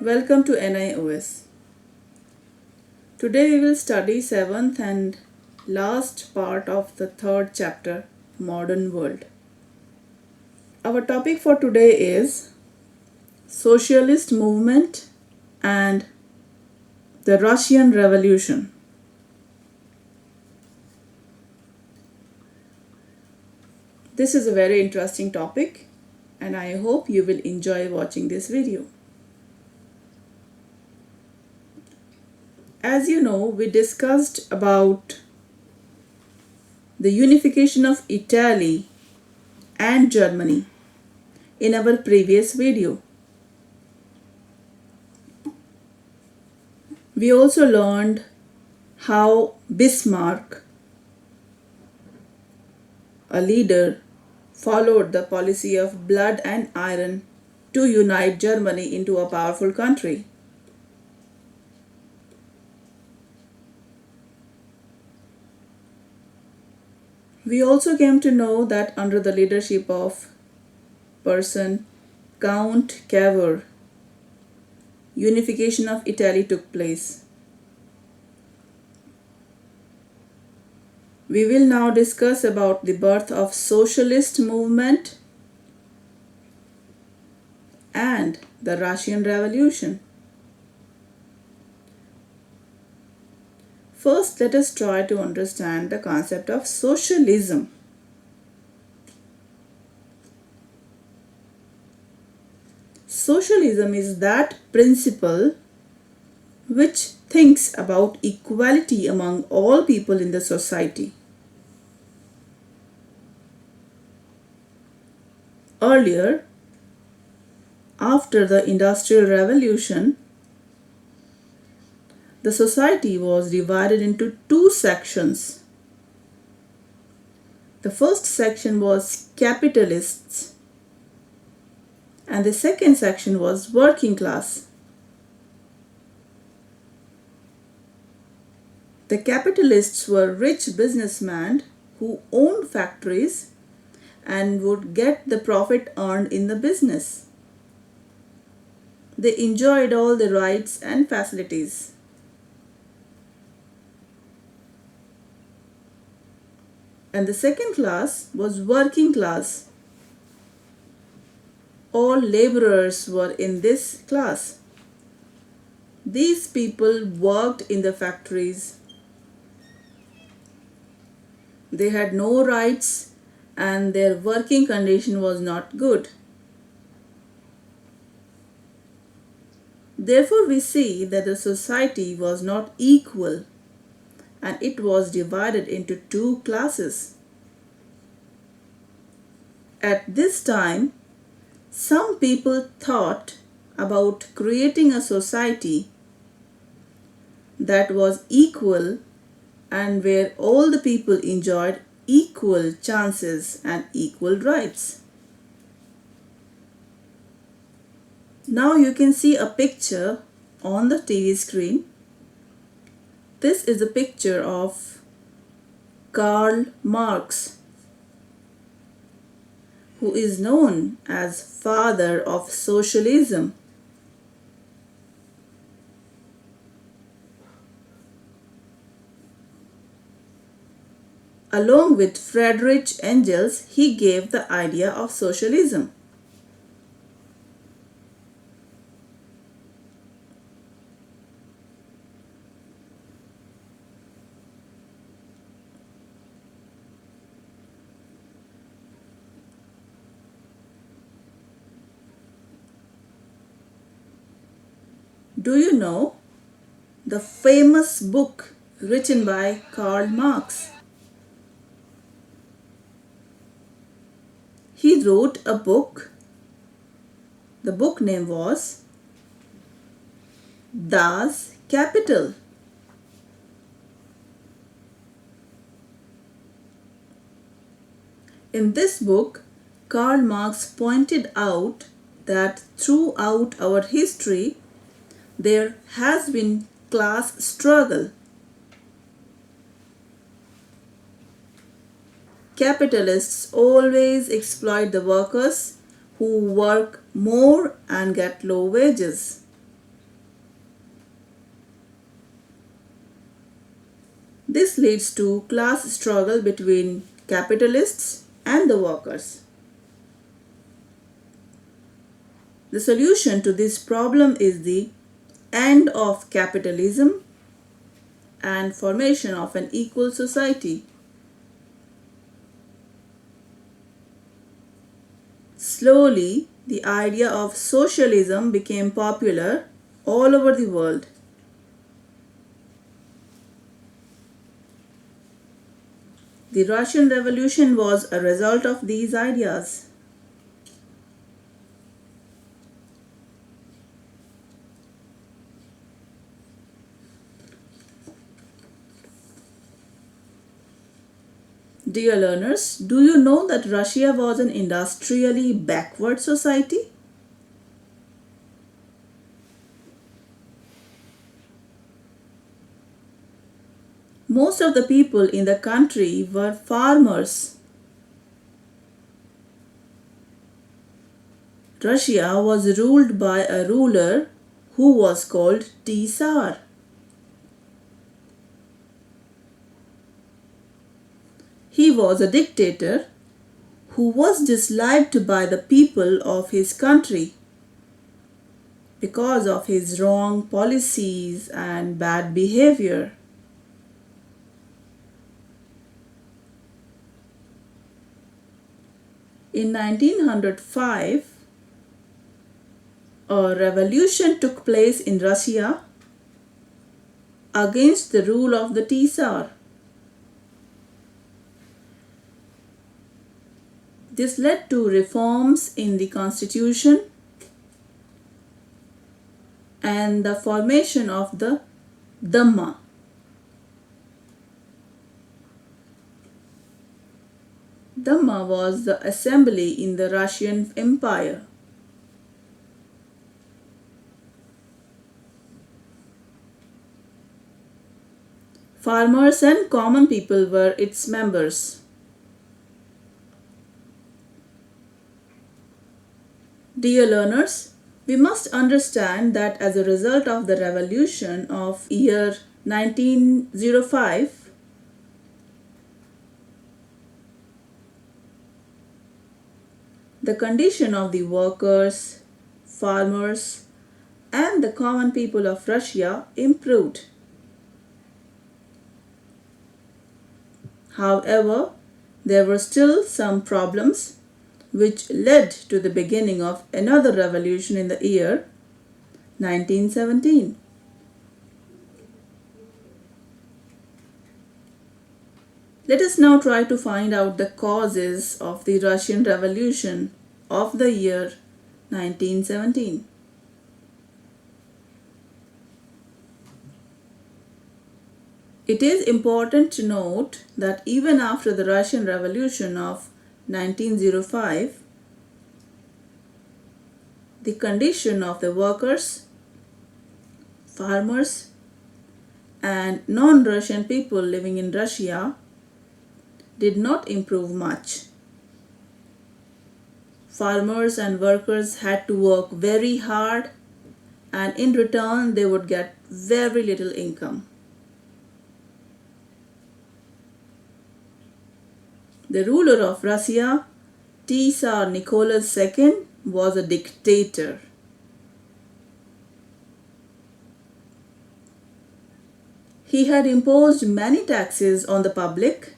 Welcome to NIOS. Today we will study 7th and last part of the 3rd chapter, Modern World. Our topic for today is Socialist Movement and the Russian Revolution. This is a very interesting topic and I hope you will enjoy watching this video. As you know, we discussed about the unification of Italy and Germany in our previous video. We also learned how Bismarck, a leader, followed the policy of blood and iron to unite Germany into a powerful country. We also came to know that under the leadership of person Count Cavour, unification of Italy took place. We will now discuss about the birth of socialist movement and the Russian Revolution. First, let us try to understand the concept of socialism. Socialism is that principle which thinks about equality among all people in the society. Earlier, after the Industrial Revolution, the society was divided into two sections. The first section was capitalists and the second section was working class. The capitalists were rich businessmen who owned factories and would get the profit earned in the business. They enjoyed all the rights and facilities. And the second class was working class. All laborers were in this class. These people worked in the factories. They had no rights and their working condition was not good. Therefore, we see that the society was not equal and it was divided into two classes. At this time, some people thought about creating a society that was equal and where all the people enjoyed equal chances and equal rights. Now you can see a picture on the TV screen. This is a picture of Karl Marx, who is known as father of socialism. Along with Friedrich Engels, he gave the idea of socialism. Do you know the famous book written by Karl Marx? He wrote a book. The book name was Das Kapital. In this book, Karl Marx pointed out that throughout our history, there has been class struggle. Capitalists always exploit the workers who work more and get low wages. This leads to class struggle between capitalists and the workers. The solution to this problem is the end of capitalism and formation of an equal society. Slowly, the idea of socialism became popular all over the world. The Russian Revolution was a result of these ideas. Dear learners, do you know that Russia was an industrially backward society? Most of the people in the country were farmers. Russia was ruled by a ruler who was called Tsar. He was a dictator who was disliked by the people of his country because of his wrong policies and bad behavior. In 1905, a revolution took place in Russia against the rule of the Tsar. This led to reforms in the constitution and the formation of the Duma. Duma was the assembly in the Russian Empire. Farmers and common people were its members. Dear learners, we must understand that as a result of the revolution of year 1905, the condition of the workers, farmers, and the common people of Russia improved. However, there were still some problems which led to the beginning of another revolution in the year 1917. Let us now try to find out the causes of the Russian Revolution of the year 1917. It is important to note that even after the Russian Revolution of 1905, the condition of the workers, farmers, and non-Russian people living in Russia did not improve much. Farmers and workers had to work very hard, and in return they would get very little income. The ruler of Russia, Tsar Nicholas II, was a dictator. He had imposed many taxes on the public,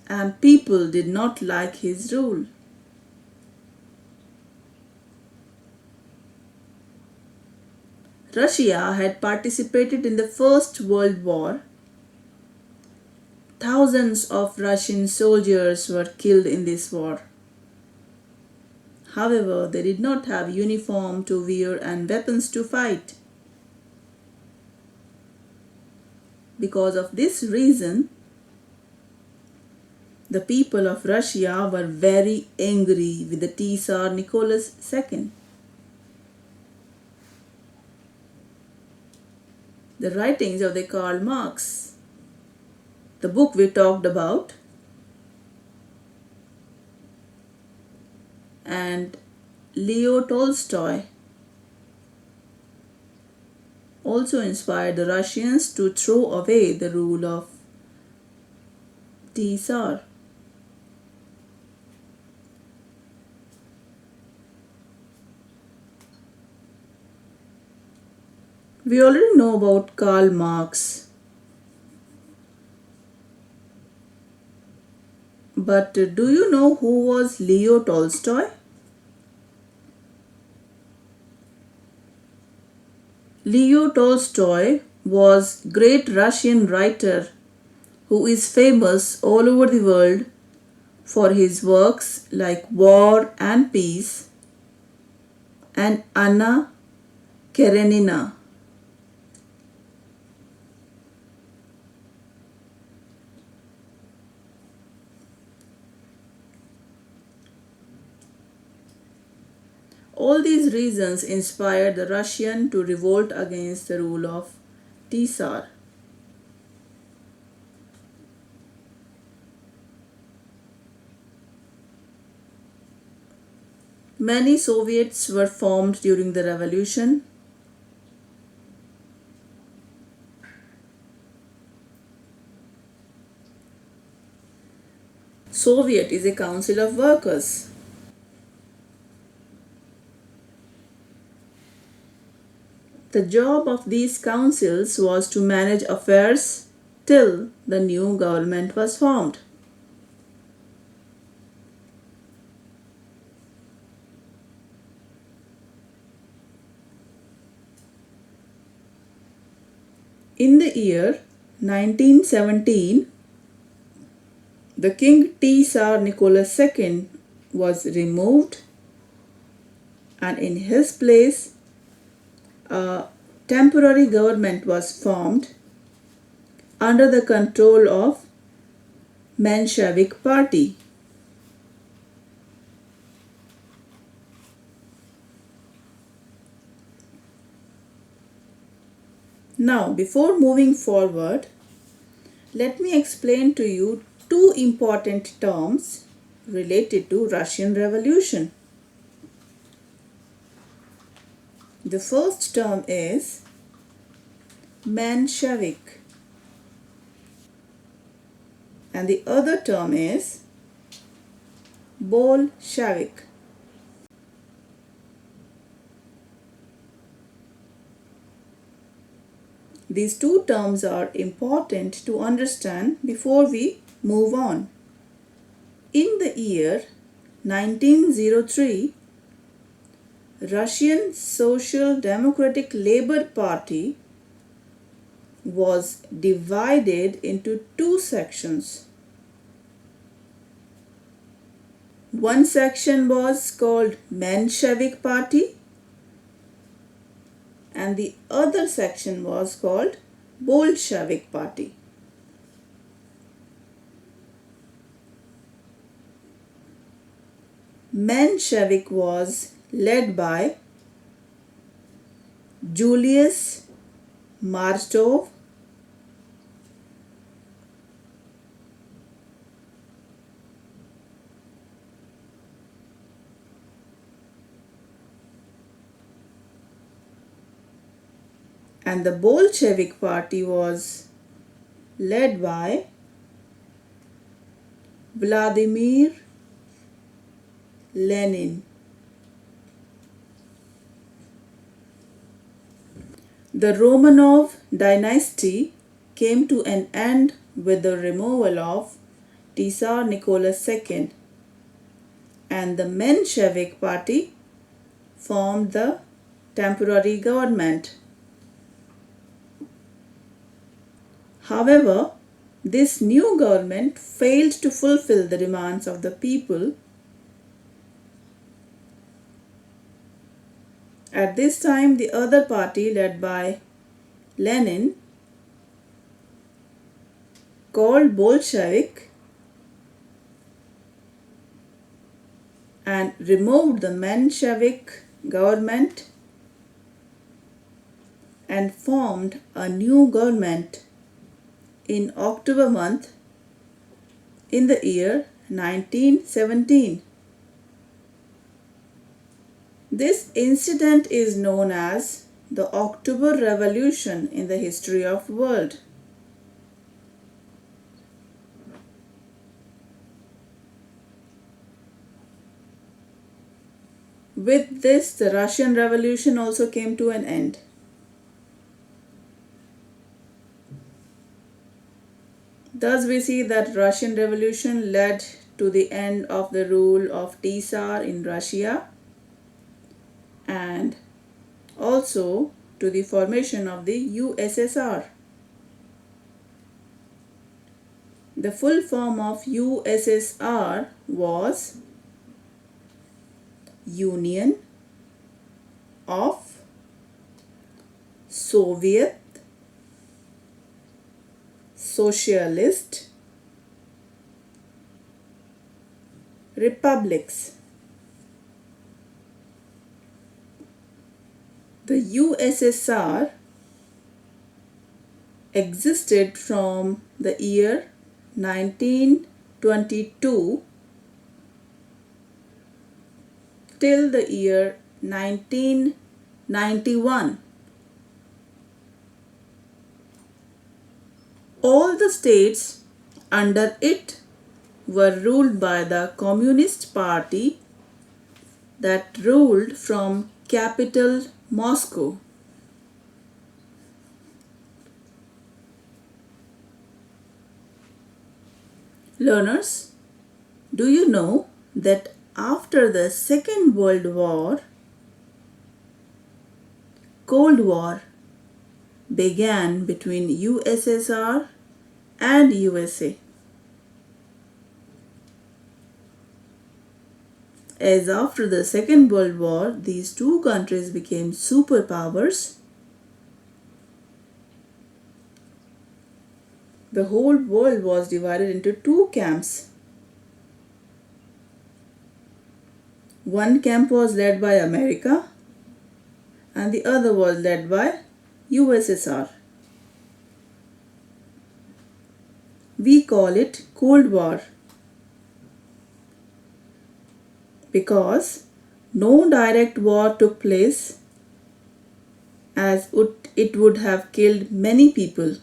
and people did not like his rule. Russia had participated in the First World War. Thousands of Russian soldiers were killed in this war. However, they did not have uniform to wear and weapons to fight. Because of this reason, the people of Russia were very angry with the Tsar Nicholas II. The writings of the Karl Marx, the book we talked about, and Leo Tolstoy also inspired the Russians to throw away the rule of Tsar. We already know about Karl Marx, but do you know who was Leo Tolstoy? Leo Tolstoy was great Russian writer who is famous all over the world for his works like War and Peace and Anna Karenina. All these reasons inspired the Russian to revolt against the rule of Tsar. Many Soviets were formed during the revolution. Soviet is a council of workers. The job of these councils was to manage affairs till the new government was formed. In the year 1917, the King Tsar Nicholas II was removed, and in his place a temporary government was formed under the control of Menshevik Party. Now, before moving forward, let me explain to you two important terms related to Russian Revolution. The first term is Menshevik and the other term is Bolshevik. These two terms are important to understand before we move on. In the year 1903, Russian Social Democratic Labour Party was divided into two sections. One section was called Menshevik Party and the other section was called Bolshevik Party. Menshevik was led by Julius Martov, and the Bolshevik Party was led by Vladimir Lenin. The Romanov dynasty came to an end with the removal of Tsar Nicholas II, and the Menshevik Party formed the temporary government. However, this new government failed to fulfill the demands of the people. At this time, the other party, led by Lenin, called Bolshevik, and removed the Menshevik government and formed a new government in October month in the year 1917. This incident is known as the October Revolution in the history of the world. With this, the Russian Revolution also came to an end. Thus, we see that Russian Revolution led to the end of the rule of Tsar in Russia and also to the formation of the USSR. The full form of USSR was Union of Soviet Socialist Republics. The USSR existed from the year 1922 till the year 1991. All the states under it were ruled by the Communist Party that ruled from capital Moscow. Learners, do you know that after the Second World War, Cold War began between USSR and USA? As after the Second World War, these two countries became superpowers, the whole world was divided into two camps. One camp was led by America and the other was led by USSR. We call it Cold War because no direct war took place, as it would have killed many people.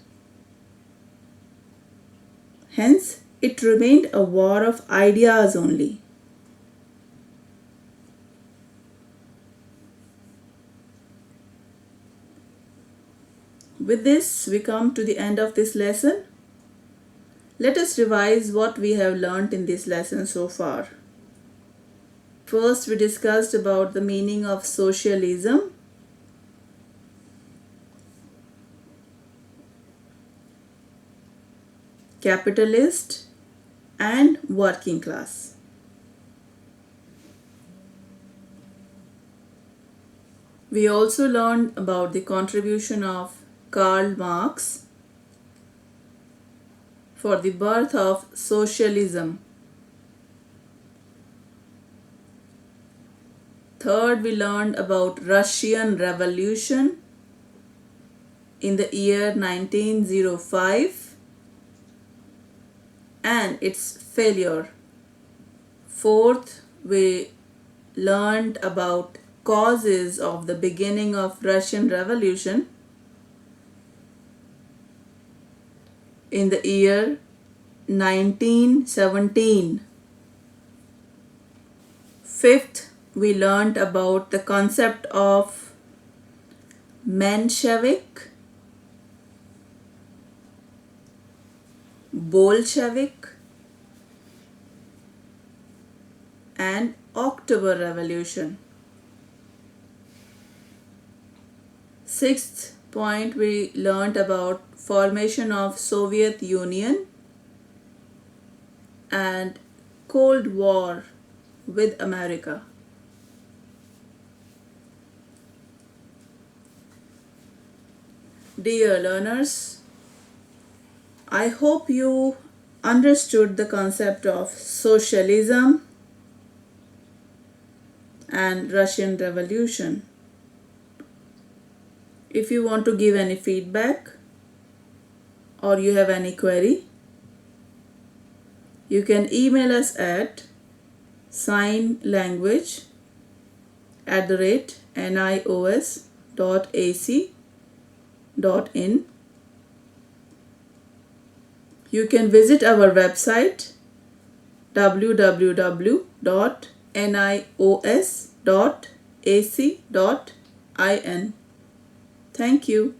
Hence, it remained a war of ideas only. With this, we come to the end of this lesson. Let us revise what we have learnt in this lesson so far. First, we discussed about the meaning of socialism. Capitalist and working class. We also learned about the contribution of Karl Marx for the birth of socialism. Third, we learned about Russian Revolution in the year 1905 and its failure. Fourth, we learned about causes of the beginning of Russian Revolution in the year 1917. Fifth, we learned about the concept of Menshevik, Bolshevik and October Revolution. Sixth point, we learned about formation of Soviet Union and Cold War with America. Dear learners, I hope you understood the concept of socialism and Russian Revolution. If you want to give any feedback or you have any query, you can email us at signlanguage@nios.ac.in. You can visit our website www.nios.ac.in Thank you.